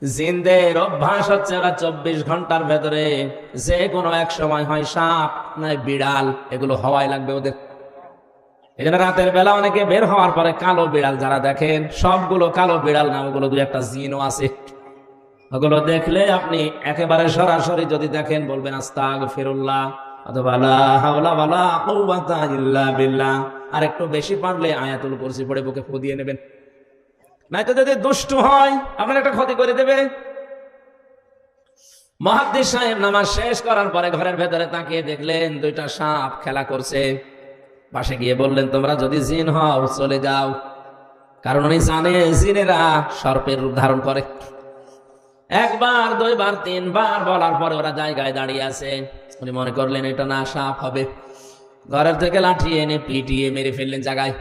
জিনদের অভ্যাস হচ্ছে ওরা 24 ঘন্টার ভেতরে যে কোনো এক সময় হয় সাপ নয় বিড়াল, এগুলো হওয়াই লাগবে ওদের। এই জন্য রাতের বেলা অনেকে বের হওয়ার পরে কালো বিড়াল যারা দেখেন, সবগুলো কালো বিড়াল না, ওগুলো দুই একটা জিনও আছে। ওগুলো দেখলে আপনি একেবারে সরাসরি যদি দেখেন বলবেন আস্তাগফিরুল্লাহ অথবা লা হাওলা ওয়ালা কুওয়াতা ইল্লা বিল্লাহ। আর একটু বেশি পারলে আয়াতুল কুরসি পড়ে বুকে ফু দিয়ে নেবেন, নয়তো যদি দুষ্টু হয় আপনার একটা ক্ষতি করে দেবে। মুহাদ্দিস সাহেব নামাজ শেষ করার পরে ঘরের ভেতরে তাকিয়ে দেখলেন দুইটা সাপ খেলা করছে। পাশে গিয়ে বললেন, তোমরা যদি জিন হও চলে যাও, কারণ উনি জানে জিনেরা সর্পের রূপ ধারণ করে। একবার দুইবার তিনবার বলার পরে ওরা জায়গায় দাঁড়িয়ে আছে। উনি মনে করলেন এটা না সাপ হবে, ঘরের থেকে লাঠি এনে পিটিয়ে মেরে ফেললেন জায়গায়।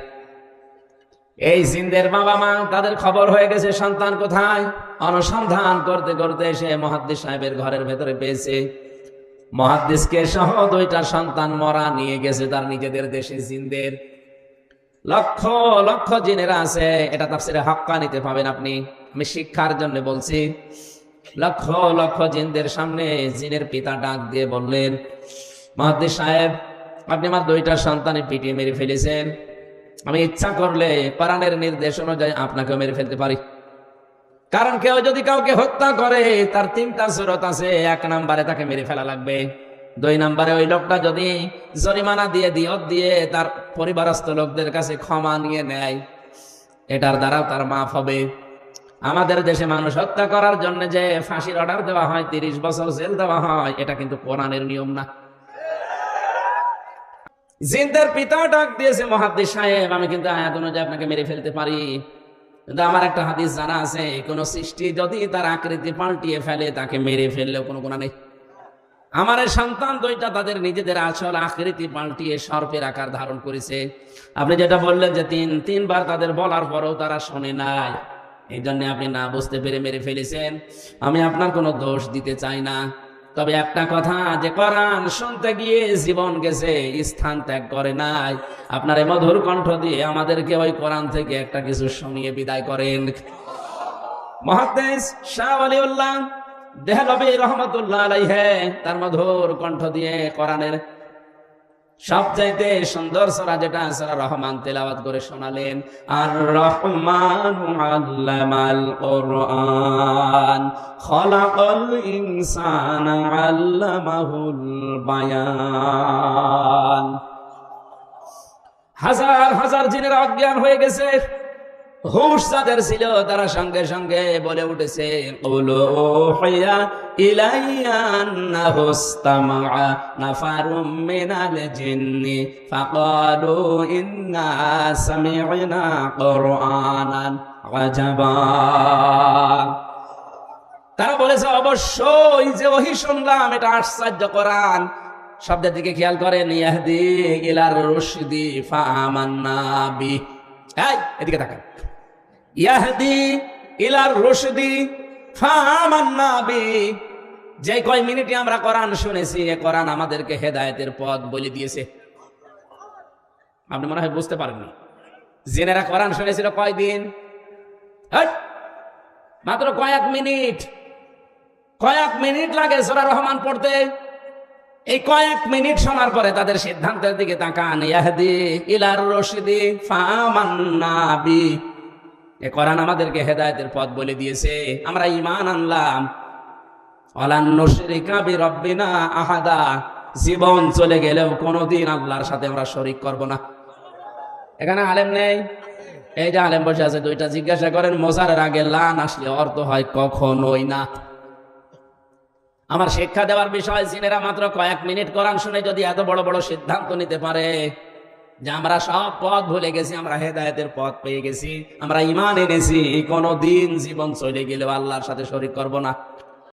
এই জিনদের বাবা মা তাদের খবর হয়ে গেছে সন্তান কোথায়, অনুসন্ধান করতে করতে এসে মুহাদ্দিস সাহেবের ঘরের ভেতরে পেয়েছে। মুহাদ্দিসকে সহ দুইটা সন্তান মরা নিয়ে গেছে তার নিজেদের দেশে। জিনদের লক্ষ লক্ষ জিনেরা আছে, এটা তাফসীরে হাক্কানিতে পাবেন আপনি। আমি শিক্ষার জন্য বলছি। লক্ষ লক্ষ জিনদের সামনে জিনের পিতা ডাক দিয়ে বললেন, মুহাদ্দিস সাহেব, আপনি আমার দুইটা সন্তানের পিটিয়ে মেরে ফেলেছেন। আমি ইচ্ছা করলে কোরআনের নির্দেশ অনুযায়ী আপনাকে মেরে ফেলতে পারি। কারণ কেউ যদি কাউকে হত্যা করে তার তিনটা সুরত আছে। এক নম্বরে তাকে মেরে ফেলা লাগবে, দুই নম্বরে ওই লোকটা যদি জরিমানা দিয়ে দিয়ত দিয়ে তার পরিবারস্থ লোকদের কাছে ক্ষমা নিয়ে নেয়, এটার দ্বারাও তার মাফ হবে। আমাদের দেশে মানুষ হত্যা করার জন্য যে ফাঁসির অর্ডার দেওয়া হয়, 30 বছর জেল দেওয়া হয়, এটা কিন্তু কোরআনের নিয়ম না। জিনদের পিতা ডাক দিয়েছে, মুহাদ্দিস সাহেব, আমি কিন্তু আয়াত অনুযায়ী আপনাকে মেরে ফেলতে পারি, কিন্তু আমার একটা হাদিস জানা আছে, কোন সৃষ্টি যদি তার আকৃতি পাল্টিয়ে ফেলে তাকে মেরে ফেললেও কোনো গুনাহ নেই। আমার সন্তান দুইটা তাদের নিজেদের আসল আকৃতি পাল্টিয়ে সর্পের আকার ধারণ করেছে। আপনি যেটা বললেন যে তিনবার তাদের বলার পরেও তারা শোনে নাই, এই জন্য আপনি না বুঝতে পেরে মেরে ফেলেছেন। আমি আপনার কোনো দোষ দিতে চাই না, তবে একটা কথা, যে কোরআন শুনতে গিয়ে জীবন গেছে, স্থান ত্যাগ করে নাই। আপনার এই মধুর কণ্ঠ দিয়ে আমাদেরকে ওই কোরআন থেকে একটা কিছু শুনিয়ে বিদায় করেন। মুহাদ্দিস শাহ ওয়ালিউল্লাহ দেহলভী রহমাতুল্লাহ আলাইহি তার মধুর কণ্ঠ দিয়ে কোরআনের সবচাইতে সুন্দর সূরা যেটা সূরা রহমান তেলাওয়াত করে শোনালেন। আর রহমানু আল্লামাল কোরআন খলাকাল ইনসানা আল্লামাহুল বায়ান। হাজার হাজার জিনের অজ্ঞান হয়ে গেছে, হুশ যাদের ছিল তারা সঙ্গে সঙ্গে বলে উঠেছে, উলুহিয়া ইলাইয়া আন্নাহু ইসতামাআ নাফারুম মিনাল জিন্নি ফাকালু ইন্না সামি'না কুরআনান আজাবা। তারা বলেছে অবশ্যই যে ওহী শুনলাম এটা আশ্চর্য কোরআন। শব্দের দিকে খেয়াল করেন, ইয়াহদি ইলার রুশদি ফাআমান্না বি। এই এদিকে তাকান, ইয়াহদি ইলার রুশদি ফাআমান্না বি। যে কয় মিনিটে আমরা কোরআন শুনেছি, এই কোরআন আমাদেরকে হেদায়েতের পথ বলে দিয়েছে। আপনি মনে হয় বুঝতে পারেননি, জিনেরা কোরআন শুনেছিল কয়দিন? মাত্র কয়েক মিনিট। কয়েক মিনিট লাগে সূরা রহমান পড়তে। এই কয়েক মিনিট শোনার পরে তাদের সিদ্ধান্তের দিকে তাকান, ইয়াহদি ইলার রুশদি ফাআমান্না বি। এই কোরআন আমাদেরকে হেদায়েতের পথ বলে দিয়েছে, আমরা ঈমান আনলাম। ওয়ালান নুশরিকা বিরাব্বিনা আহাদা। জীবন চলে গেলেও কোনোদিন আল্লাহর সাথে আমরা শরীক করব না। এখানে আলেম নেই, এই যে আলেম বসে আছে, দুইটা জিজ্ঞাসা করেন মোজারের আগে লান আসলে অর্থ হয় কখনোই না। আমার শিক্ষা দেওয়ার বিষয়, জিনেরা মাত্র কয়েক মিনিট কোরআন শুনে যদি এত বড় বড় সিদ্ধান্ত নিতে পারে যে আমরা সব পথ ভুলে গেছি, আমরা হেদায়েতের পথ পেয়ে গেছি, আমরা ঈমান এনেছি, কোনোদিন জীবন চলে গেলেও আল্লাহর সাথে শরীক করব না।